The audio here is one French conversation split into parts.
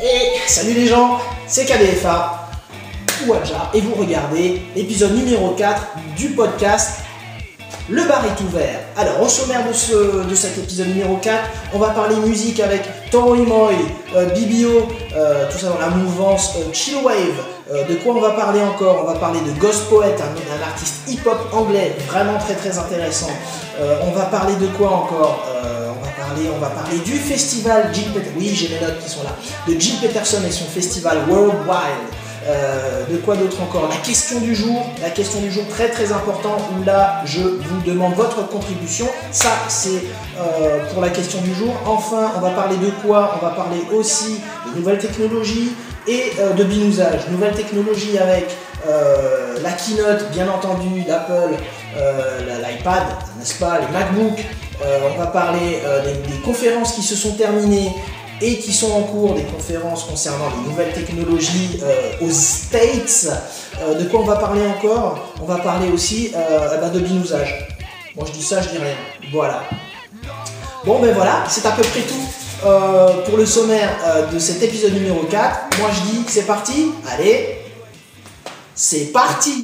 Et salut les gens, c'est KDFA ou Adja et vous regardez l'épisode numéro 4 du podcast Le bar est ouvert. Alors au sommaire de cet épisode numéro 4, on va parler musique avec Toro y Moi, Bibio, tout ça dans la mouvance Chillwave. De quoi on va parler encore? On va parler de Ghost Poet, un artiste hip-hop anglais vraiment très intéressant. On va parler de quoi encore? On va parler du festival Jill Peterson. Oui, j'ai mes notes qui sont là. De Jill Peterson et son festival World Wild. De quoi d'autre encore? La question du jour très important, où là je vous demande votre contribution. Ça c'est pour la question du jour. Enfin, on va parler de quoi? On va parler aussi de nouvelles technologies et de binoussage. Nouvelles technologies avec la keynote bien entendu d'Apple, l'iPad, n'est-ce pas, les MacBooks. On va parler des conférences qui se sont terminées et qui sont en cours, des conférences concernant les nouvelles technologies aux States. De quoi on va parler encore? On va parler aussi de binoussage. Moi je dis ça, je dis rien. Voilà. Bon ben voilà, c'est à peu près tout pour le sommaire de cet épisode numéro 4. Moi je dis c'est parti. Allez, c'est parti.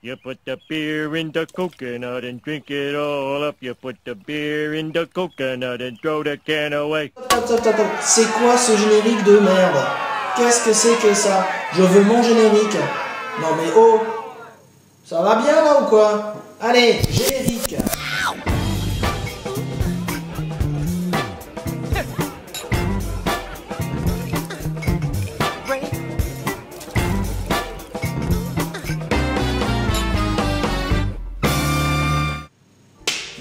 You put the beer in the coconut and drink it all up. You put the beer in the coconut and throw the can away. Stop. C'est quoi ce générique de merde? Qu'est-ce que c'est que ça? Je veux mon générique. Non mais oh, ça va bien là ou quoi? Allez, générique.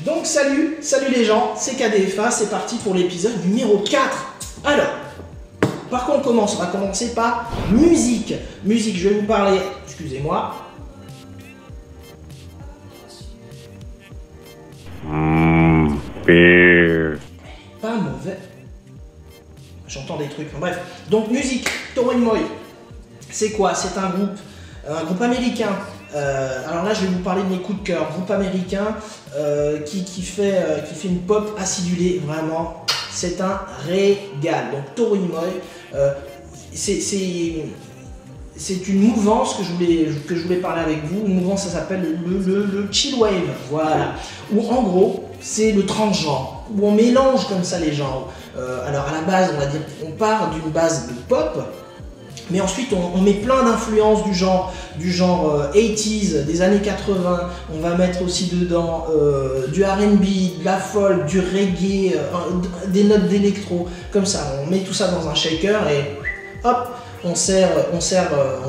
Donc salut les gens, c'est KDFA, c'est parti pour l'épisode numéro 4. Alors, par contre on va commencer par musique. Musique, je vais vous parler, excusez-moi. Beer. Pas mauvais. J'entends des trucs, bref. Donc musique, Toro y Moi. C'est quoi? C'est un groupe américain. Alors là je vais vous parler de mes coups de cœur. Groupe américain qui fait une pop acidulée, vraiment c'est un régal. Donc Toro y Moi, c'est une mouvance que je voulais parler avec vous. Une mouvance, ça s'appelle le Chillwave, voilà, où en gros c'est le transgenre, où on mélange comme ça les genres. Alors à la base on va dire on part d'une base de pop, mais ensuite on met plein d'influences du genre 80s, des années 80, on va mettre aussi dedans du R&B, de la folk, du reggae, des notes d'électro, comme ça, on met tout ça dans un shaker et hop, on sert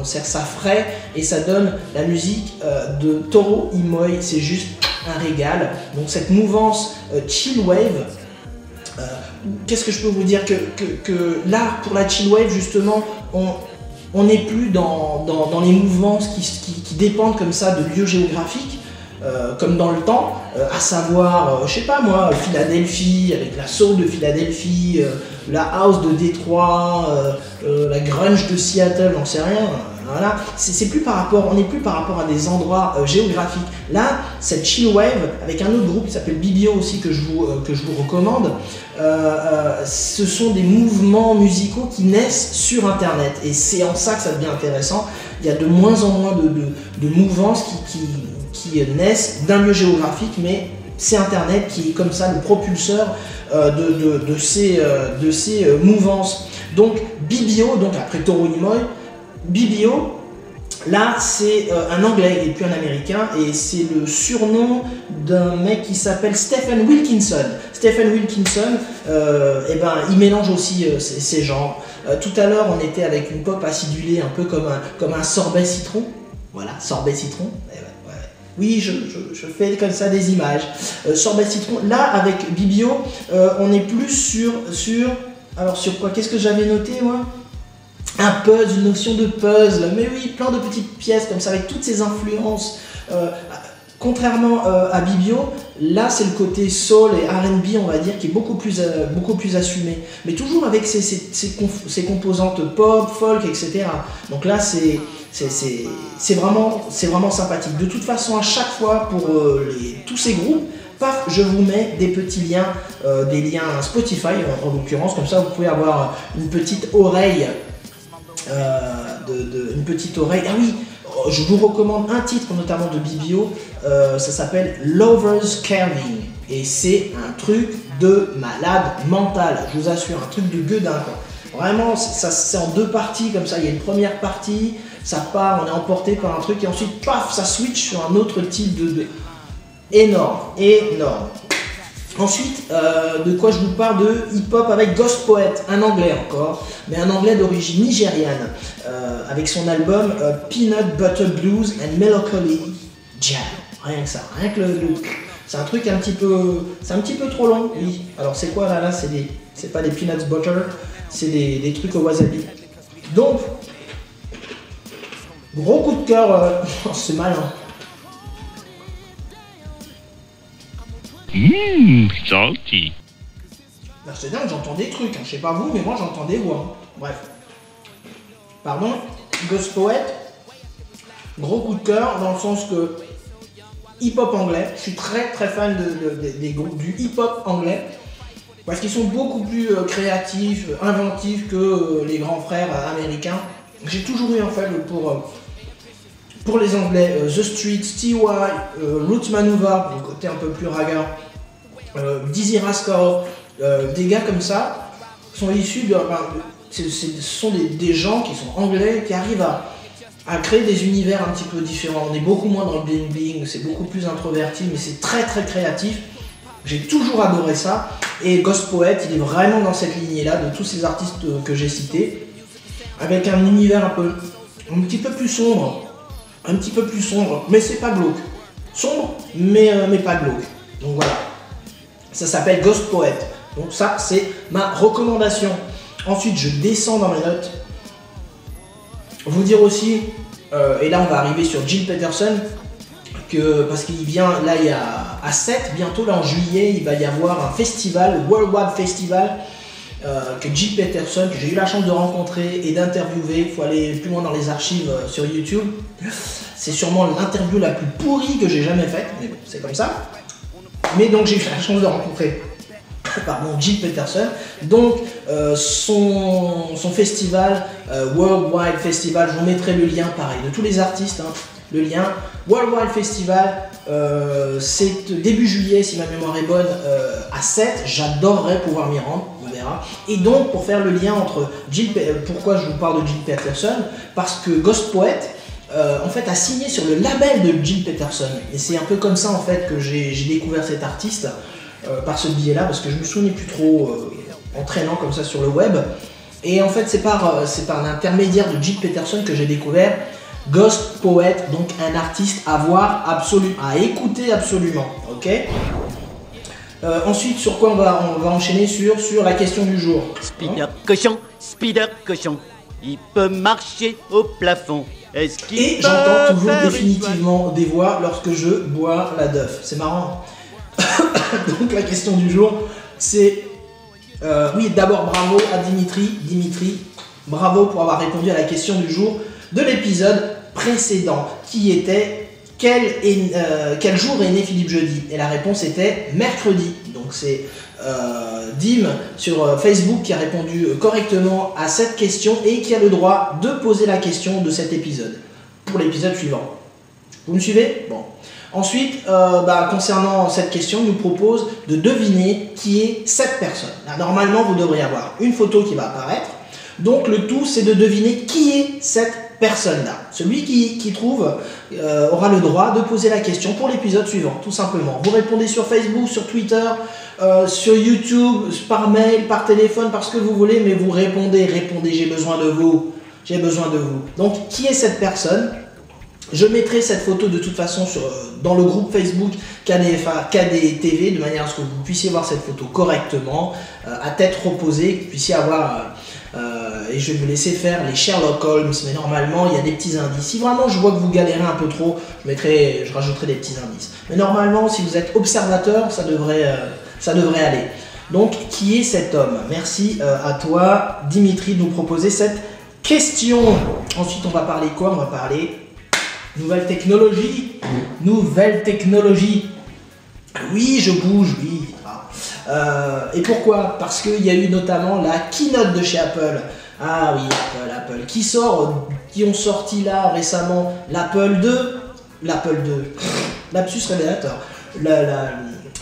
ça frais et ça donne la musique de Toro y Moi, c'est juste un régal. Donc cette mouvance Chillwave, qu'est-ce que je peux vous dire que là, pour la Chillwave justement, on n'est plus dans les mouvements qui dépendent comme ça de lieux géographiques, comme dans le temps, à savoir, je sais pas moi, Philadelphie, avec la soul de Philadelphie, la house de Détroit, la grunge de Seattle, j'en sais rien. Voilà, on n'est plus par rapport à des endroits géographiques. Là, cette Chillwave, avec un autre groupe qui s'appelle Bibio aussi, que je vous recommande, ce sont des mouvements musicaux qui naissent sur Internet. Et c'est en ça que ça devient intéressant. Il y a de moins en moins de mouvances qui naissent d'un lieu géographique, mais c'est Internet qui est comme ça le propulseur de ces mouvances. Donc Bibio, donc après Toro y Moi, Bibio, là c'est un anglais et puis un américain, et c'est le surnom d'un mec qui s'appelle Stephen Wilkinson. Stephen Wilkinson, il mélange aussi ces genres. Tout à l'heure on était avec une pop acidulée, un peu comme un sorbet citron. Voilà, sorbet citron. Oui, je fais comme ça des images. Sorbet citron. Là avec Bibio, on est plus sur alors sur quoi? Qu'est-ce que j'avais noté moi? Un puzzle, une notion de puzzle, mais oui, plein de petites pièces comme ça avec toutes ces influences. Contrairement à Bibio, là c'est le côté soul et R&B, on va dire, qui est beaucoup plus assumé, mais toujours avec ces composantes pop, folk, etc. Donc là c'est vraiment sympathique. De toute façon, à chaque fois pour tous ces groupes, paf, je vous mets des petits liens, des liens Spotify en l'occurrence, comme ça vous pouvez avoir une petite oreille, une petite oreille. Ah oui, je vous recommande un titre notamment de BBO, ça s'appelle Lovers Carving et c'est un truc de malade mental, je vous assure, un truc de gueudin quoi. Vraiment, c'est en deux parties comme ça, il y a une première partie, ça part, on est emporté par un truc et ensuite paf, ça switch sur un autre type de... Énorme, énorme. Ensuite, de quoi je vous parle de hip-hop avec Ghost Poet, un anglais encore, mais un anglais d'origine nigériane, avec son album Peanut Butter Blues and Melancholy Jam. Rien que ça, rien que c'est un truc un petit peu trop long, oui. Alors c'est quoi là, c'est pas des peanuts butter, c'est des trucs au wasabi. Donc, gros coup de cœur, c'est malin. Salty. Là, c'est dingue, j'entends des trucs, hein. Je sais pas vous, mais moi j'entends des voix. Hein. Bref. Pardon, Ghost Poet, gros coup de cœur dans le sens que hip-hop anglais, je suis très très fan des groupes du hip-hop anglais parce qu'ils sont beaucoup plus créatifs, inventifs que les grands frères américains. J'ai toujours eu un faible pour les anglais, The Streets, T.Y., Roots Manuva, le côté un peu plus raga, Dizzy Rascal, des gars comme ça sont issus de... ce sont des gens qui sont anglais, qui arrivent à créer des univers un petit peu différents. On est beaucoup moins dans le bling bling, c'est beaucoup plus introverti, mais c'est très très créatif. J'ai toujours adoré ça. Et Ghost Poet, il est vraiment dans cette lignée-là de tous ces artistes que j'ai cités, avec un univers un petit peu plus sombre. Un petit peu plus sombre, mais c'est pas glauque. Sombre, mais pas glauque. Donc voilà. Ça s'appelle Ghost Poet. Donc ça, c'est ma recommandation. Ensuite, je descends dans mes notes. Vous dire aussi, et là on va arriver sur Gil Peterson, parce qu'il vient, là il y a à 7, bientôt là en juillet, il va y avoir un festival, Worldwide Festival, que Gil Peterson, que j'ai eu la chance de rencontrer et d'interviewer. Il faut aller plus loin dans les archives sur YouTube. C'est sûrement l'interview la plus pourrie que j'ai jamais faite, mais bon, c'est comme ça. Mais donc j'ai eu la chance de rencontrer Gil Peterson. Donc son festival, Worldwide Festival, je vous mettrai le lien pareil de tous les artistes, hein, le lien. Worldwide Festival, c'est début juillet si ma mémoire est bonne, à 7, j'adorerais pouvoir m'y rendre, on verra. Et donc pour faire le lien entre pourquoi je vous parle de Gil Peterson, parce que Ghost Poet, en fait, a signé sur le label de Gil Peterson. Et c'est un peu comme ça en fait que j'ai découvert cet artiste, par ce biais-là, parce que je me souvenais plus trop en traînant comme ça sur le web. Et en fait, c'est par l'intermédiaire de Gil Peterson que j'ai découvert Ghost Poet, donc un artiste à voir à écouter absolument, ok. Ensuite, sur quoi on va enchaîner sur la question du jour. Spider cochon, il peut marcher au plafond. Et j'entends toujours définitivement des voix lorsque je bois la Duff. C'est marrant. Donc la question du jour, c'est... oui, d'abord bravo à Dimitri, bravo pour avoir répondu à la question du jour de l'épisode précédent, qui était quel jour est né Philippe Jeudi? Et la réponse était mercredi. Donc c'est Dim sur Facebook qui a répondu correctement à cette question et qui a le droit de poser la question de cet épisode pour l'épisode suivant. Vous me suivez? Bon. Ensuite, concernant cette question, il nous propose de deviner qui est cette personne. Là, normalement, vous devriez avoir une photo qui va apparaître. Donc le tout, c'est de deviner qui est cette personne-là. Celui qui trouve aura le droit de poser la question pour l'épisode suivant, tout simplement. Vous répondez sur Facebook, sur Twitter, sur YouTube, par mail, par téléphone, par ce que vous voulez, mais vous répondez, j'ai besoin de vous. J'ai besoin de vous. Donc, qui est cette personne? Je mettrai cette photo de toute façon dans le groupe Facebook KDTV, de manière à ce que vous puissiez voir cette photo correctement, à tête reposée, que vous puissiez avoir... et je vais vous laisser faire les Sherlock Holmes, mais normalement il y a des petits indices. Si vraiment je vois que vous galérez un peu trop, je rajouterai des petits indices. Mais normalement, si vous êtes observateur, ça devrait aller. Donc, qui est cet homme? Merci à toi, Dimitri, de nous proposer cette question. Ensuite, on va parler quoi? On va parler nouvelle technologie. Oui, je bouge, oui. Et pourquoi? Parce qu'il y a eu notamment la keynote de chez Apple. Ah oui, Apple, qui ont sorti là récemment l'Apple 2, lapsus révélateur,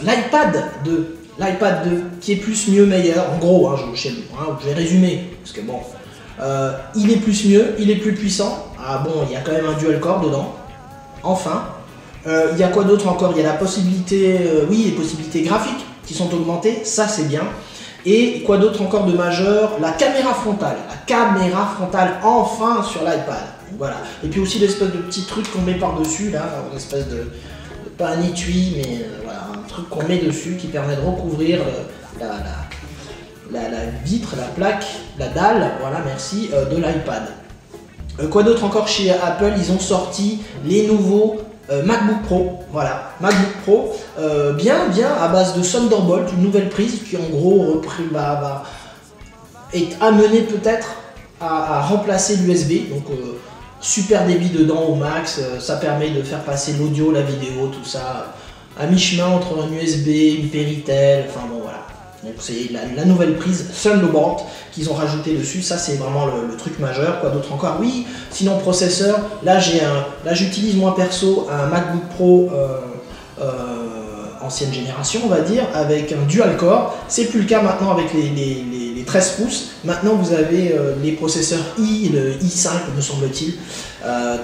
l'iPad 2, qui est plus, mieux, meilleur, en gros, je vais résumer, parce que bon, il est plus mieux, il est plus puissant, ah bon, il y a quand même un dual core dedans, enfin, il y a quoi d'autre encore? Il y a la possibilité, les possibilités graphiques qui sont augmentées, ça c'est bien. Et quoi d'autre encore de majeur? La caméra frontale enfin sur l'iPad. Voilà. Et puis aussi l'espèce de petit truc qu'on met par-dessus, là, une espèce de pas un étui, mais voilà, un truc qu'on met dessus qui permet de recouvrir la vitre, la plaque, la dalle, voilà, merci, de l'iPad. Quoi d'autre encore chez Apple? Ils ont sorti les nouveaux MacBook Pro, voilà, MacBook Pro, bien à base de Thunderbolt, une nouvelle prise qui en gros est amenée peut-être à remplacer l'USB, donc super débit dedans au max, ça permet de faire passer l'audio, la vidéo, tout ça, à mi-chemin entre un USB, une Péritel, enfin bon voilà. Donc c'est la nouvelle prise Thunderbolt qu'ils ont rajouté dessus, ça c'est vraiment le truc majeur. Quoi d'autre encore? Oui, sinon processeur, là j'utilise moi perso un MacBook Pro ancienne génération on va dire, avec un dual core. C'est plus le cas maintenant avec les 13 pouces, maintenant vous avez les processeurs le i5 me semble-t-il.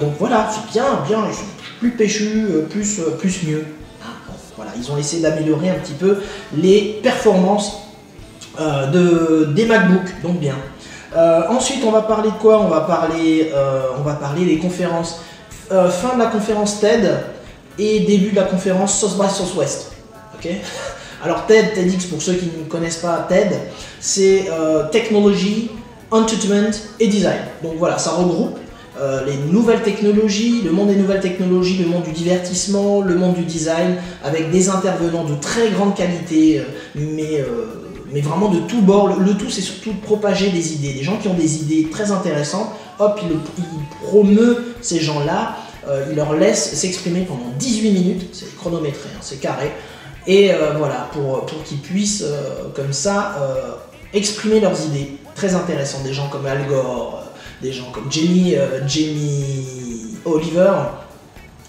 Donc voilà, c'est bien, plus péchu, plus mieux. Voilà, ils ont essayé d'améliorer un petit peu les performances des MacBooks, donc bien. Ensuite, on va parler de quoi? On va parler des conférences. Fin de la conférence TED et début de la conférence South by Southwest. Ok. Alors TEDx, pour ceux qui ne connaissent pas TED, c'est Technology, Entertainment et Design. Donc voilà, ça regroupe les nouvelles technologies, le monde des nouvelles technologies, le monde du divertissement, le monde du design, avec des intervenants de très grande qualité, mais vraiment de tous bords. Le tout, c'est surtout de propager des idées, des gens qui ont des idées très intéressantes. Hop, il promeut ces gens-là, il leur laisse s'exprimer pendant 18 minutes, c'est chronométré, hein, c'est carré, et voilà, pour qu'ils puissent comme ça exprimer leurs idées très intéressantes. Des gens comme Al Gore, des gens comme Jamie Oliver,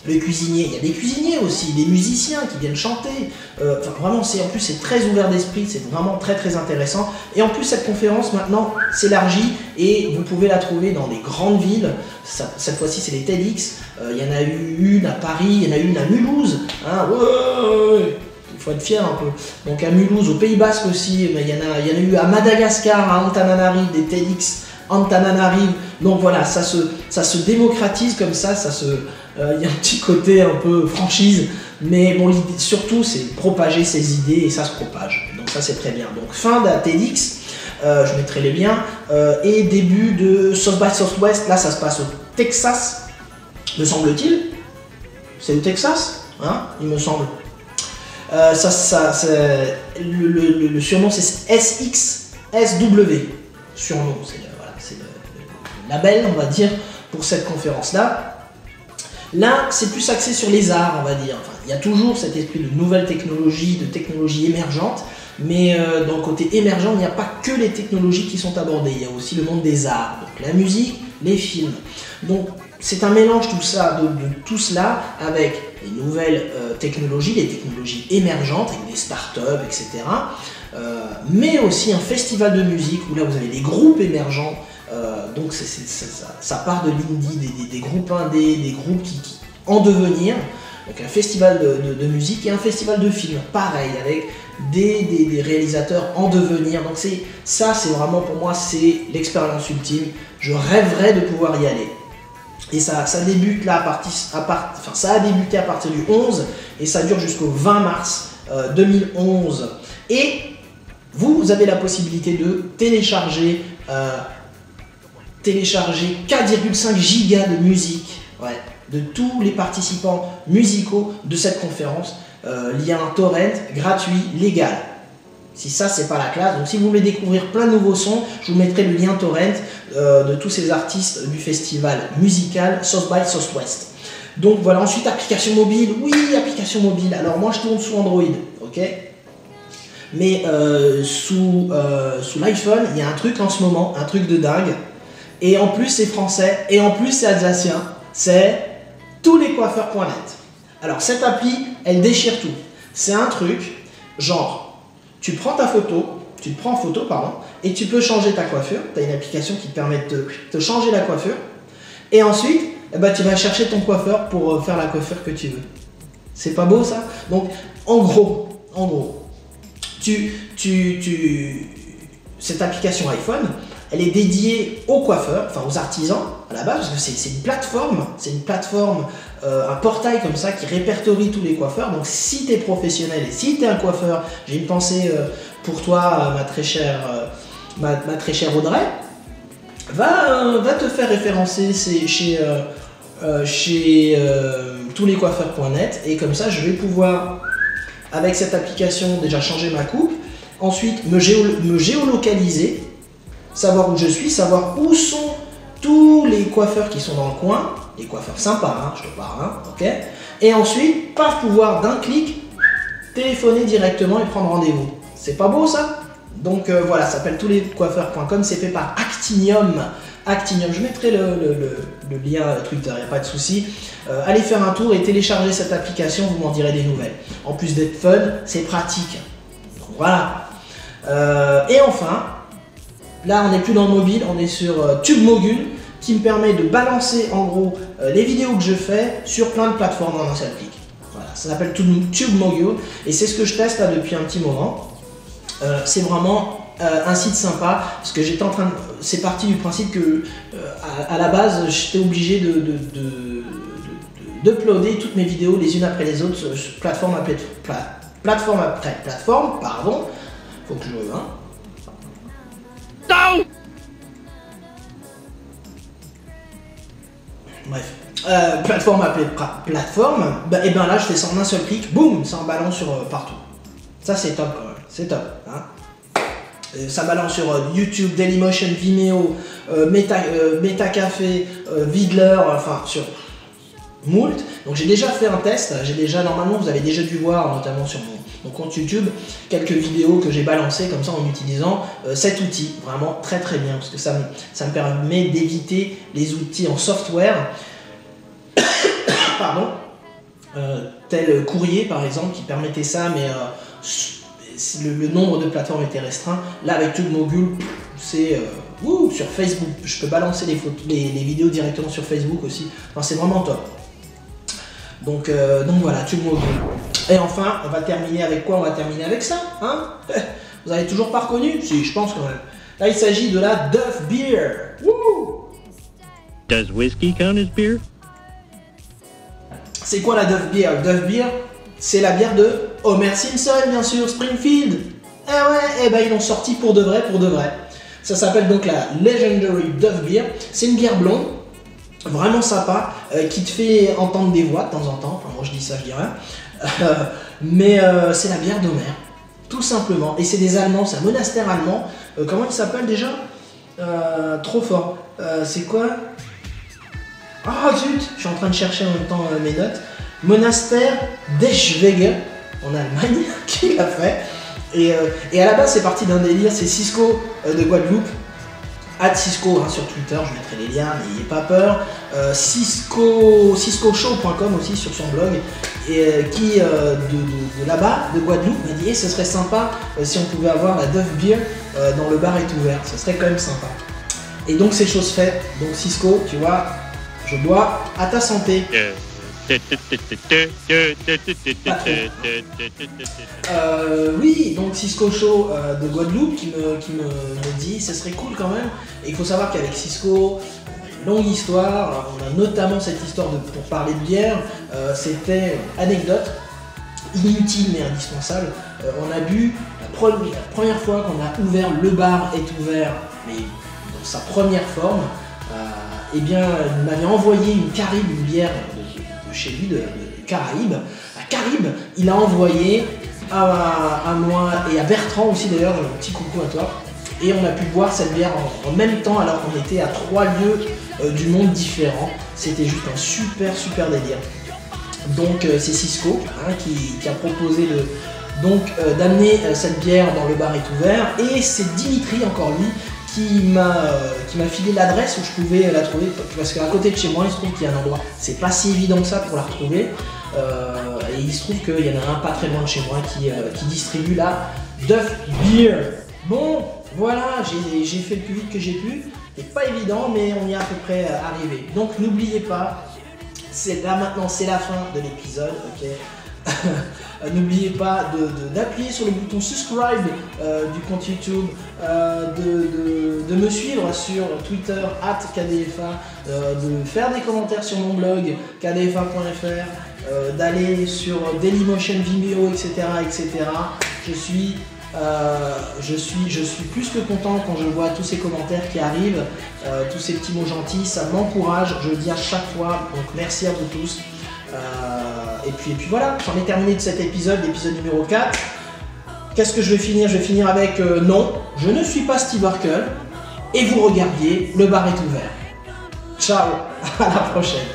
le cuisinier. Il y a des cuisiniers aussi, des musiciens qui viennent chanter. Enfin, vraiment, en plus, c'est très ouvert d'esprit, c'est vraiment très intéressant. Et en plus, cette conférence, maintenant, s'élargit et vous pouvez la trouver dans des grandes villes. Cette fois-ci, c'est les TEDx. Il y en a eu une à Paris, il y en a eu une à Mulhouse. Hein, ouais, il faut être fier un peu. Donc à Mulhouse, au Pays Basque aussi, mais il y en a eu à Madagascar, à Antananarive, des TEDx Antananarive. Donc voilà, ça se démocratise comme ça, il y a un petit côté un peu franchise, mais bon, surtout c'est propager ses idées et ça se propage. Donc ça c'est très bien. Donc fin de la TEDx, je mettrai les liens, et début de South by Southwest, là ça se passe au Texas, me semble-t-il. C'est au Texas, hein, il me semble. Le surnom c'est SXSW, surnom, c'est le label, on va dire, pour cette conférence-là. Là, c'est plus axé sur les arts, on va dire. Enfin, il y a toujours cet esprit de nouvelles technologies, de technologies émergentes, mais dans le côté émergent, il n'y a pas que les technologies qui sont abordées, il y a aussi le monde des arts, donc la musique, les films. Donc, c'est un mélange tout ça, de tout cela avec les nouvelles technologies, les technologies émergentes, avec des startups, etc. Mais aussi un festival de musique où là, vous avez des groupes émergents. Donc ça part de l'indie, des groupes indés, des groupes qui en devenir. Donc un festival de musique et un festival de films, pareil, avec des réalisateurs en devenir. Donc c'est vraiment pour moi, c'est l'expérience ultime. Je rêverais de pouvoir y aller. Et ça débute là ça a débuté à partir du 11 et ça dure jusqu'au 20 mars 2011. Et vous avez la possibilité de télécharger 4,5 gigas de musique, ouais, de tous les participants musicaux de cette conférence. Il y a un torrent gratuit, légal. Si ça, c'est pas la classe. Donc si vous voulez découvrir plein de nouveaux sons, je vous mettrai le lien torrent de tous ces artistes du festival musical South by Southwest. Donc voilà, ensuite application mobile, oui, application mobile. Alors moi je tourne sous Android, ok. Mais sous l'iPhone, il y a un truc en ce moment, un truc de dingue. Et en plus c'est français, et en plus c'est alsacien, c'est touslescoiffeurs.net. Alors cette appli, elle déchire tout. C'est un truc, genre, tu prends ta photo, tu te prends en photo, pardon, et tu peux changer ta coiffure. Tu as une application qui te permet de te changer la coiffure. Et ensuite, eh ben, tu vas chercher ton coiffeur pour faire la coiffure que tu veux. C'est pas beau ça? Donc en gros, cette application iPhone, elle est dédiée aux coiffeurs, enfin aux artisans à la base, parce que c'est une plateforme, un portail comme ça qui répertorie tous les coiffeurs. Donc si tu es professionnel et si tu es un coiffeur, j'ai une pensée pour toi, ma très chère Audrey, va te faire référencer chez touslescoiffeurs.net, et comme ça je vais pouvoir, avec cette application, déjà changer ma coupe, ensuite me géolocaliser, savoir où je suis, savoir où sont tous les coiffeurs qui sont dans le coin, les coiffeurs sympas, hein, je te parle, hein, ok. Et ensuite, pas pouvoir d'un clic téléphoner directement et prendre rendez-vous. C'est pas beau ça? Donc voilà, ça s'appelle touslescoiffeurs.com, c'est fait par Actinium. Actinium, je mettrai le lien Twitter, il n'y a pas de souci. Allez faire un tour et téléchargez cette application, vous m'en direz des nouvelles. En plus d'être fun, c'est pratique. Donc voilà. Et enfin, là on n'est plus dans le mobile, on est sur TubeMogul, qui me permet de balancer en gros les vidéos que je fais sur plein de plateformes en un seul clic. Voilà, ça s'appelle TubeMogul, et c'est ce que je teste là depuis un petit moment. C'est vraiment un site sympa, parce que j'étais en train de... C'est parti du principe que à la base j'étais obligé d'uploader toutes mes vidéos les unes après les autres, plateforme après plateforme, pardon. Faut que je... Bref, plateforme après plateforme, et ben là je fais ça en un seul clic, boum, ça en balance sur partout. Ça c'est top, c'est top. Hein. Ça balance sur YouTube, Dailymotion, Vimeo, Metacafé, Vidler, enfin sur moult. Donc j'ai déjà fait un test, normalement vous avez déjà dû voir, notamment sur mon compte YouTube, quelques vidéos que j'ai balancées comme ça en utilisant cet outil. Vraiment très très bien, parce que ça me permet d'éviter les outils en software, pardon, tel Courrier par exemple, qui permettait ça, mais le nombre de plateformes était restreint. Là avec TubeMogul, c'est sur Facebook, je peux balancer les vidéos directement sur Facebook aussi. Enfin, c'est vraiment top. Donc voilà, TubeMogul. Et enfin, on va terminer avec quoi? On va terminer avec ça, hein? Vous avez toujours pas reconnu? Si, je pense quand même. Là, il s'agit de la Duff Beer. Woo! Does whiskey count as beer? C'est quoi la Duff Beer? Duff Beer, c'est la bière de Homer Simpson, bien sûr, Springfield. Eh ouais, ben ils l'ont sorti pour de vrai, Ça s'appelle donc la Legendary Duff Beer. C'est une bière blonde, vraiment sympa, qui te fait entendre des voix de temps en temps. Enfin, moi je dis ça, je dis rien. Mais c'est la bière d'Homer, tout simplement. Et c'est des Allemands, c'est un monastère allemand. Comment il s'appelle déjà? Trop fort. C'est quoi? Ah zut, je suis en train de chercher en même temps mes notes. Monastère d'Eschwege, en Allemagne, qui l'a fait. Et à la base, c'est parti d'un délire, c'est Cisco de Guadeloupe, @Cisco sur Twitter, je mettrai les liens, n'ayez pas peur. Ciscoshow.com aussi sur son blog, et qui de là-bas, de Guadeloupe, m'a dit ce serait sympa si on pouvait avoir la Duff Beer dans le bar est ouvert, ce serait quand même sympa. Et donc c'est chose faite, donc Cisco, tu vois, je bois à ta santé. Oui, donc Cisco Show de Guadeloupe qui me dit ce serait cool quand même. Et il faut savoir qu'avec Cisco, une longue histoire, on a notamment cette histoire pour parler de bière, c'était anecdote, inutile mais indispensable. On a bu la première fois qu'on a ouvert, le bar est ouvert, mais dans sa première forme, eh bien il m'avait envoyé une Caraïbe, une bière de chez lui, de Caraïbes. La Caraïbe, il a envoyé à moi et à Bertrand aussi d'ailleurs, un petit coucou à toi. Et on a pu boire cette bière en même temps alors qu'on était à 3 lieux du monde différents. C'était juste un super délire. Donc c'est Cisco hein, qui a proposé d'amener cette bière dans Le Bar est Ouvert. Et c'est Dimitri, encore lui, qui m'a filé l'adresse où je pouvais la trouver. Parce qu'à côté de chez moi, il se trouve qu'il y a un endroit, c'est pas si évident que ça pour la retrouver. Et il se trouve qu'il y en a un pas très loin de chez moi qui distribue la Duff Beer. Bon, voilà, j'ai fait le plus vite que j'ai pu. C'est pas évident, mais on y est à peu près arrivé. Donc n'oubliez pas, là maintenant c'est la fin de l'épisode, ok. N'oubliez pas d'appuyer sur le bouton subscribe du compte YouTube, de me suivre sur Twitter @KDFA, de faire des commentaires sur mon blog kdfa.fr, d'aller sur Dailymotion, Vimeo, etc. Je suis plus que content quand je vois tous ces commentaires qui arrivent, tous ces petits mots gentils, ça m'encourage, je le dis à chaque fois, donc merci à vous tous. Et puis voilà, j'en ai terminé de cet épisode, l'épisode numéro 4. Qu'est-ce que je vais finir? Je vais finir avec non, je ne suis pas Steve Urkel, et vous regardiez Le Bar est Ouvert. Ciao, à la prochaine.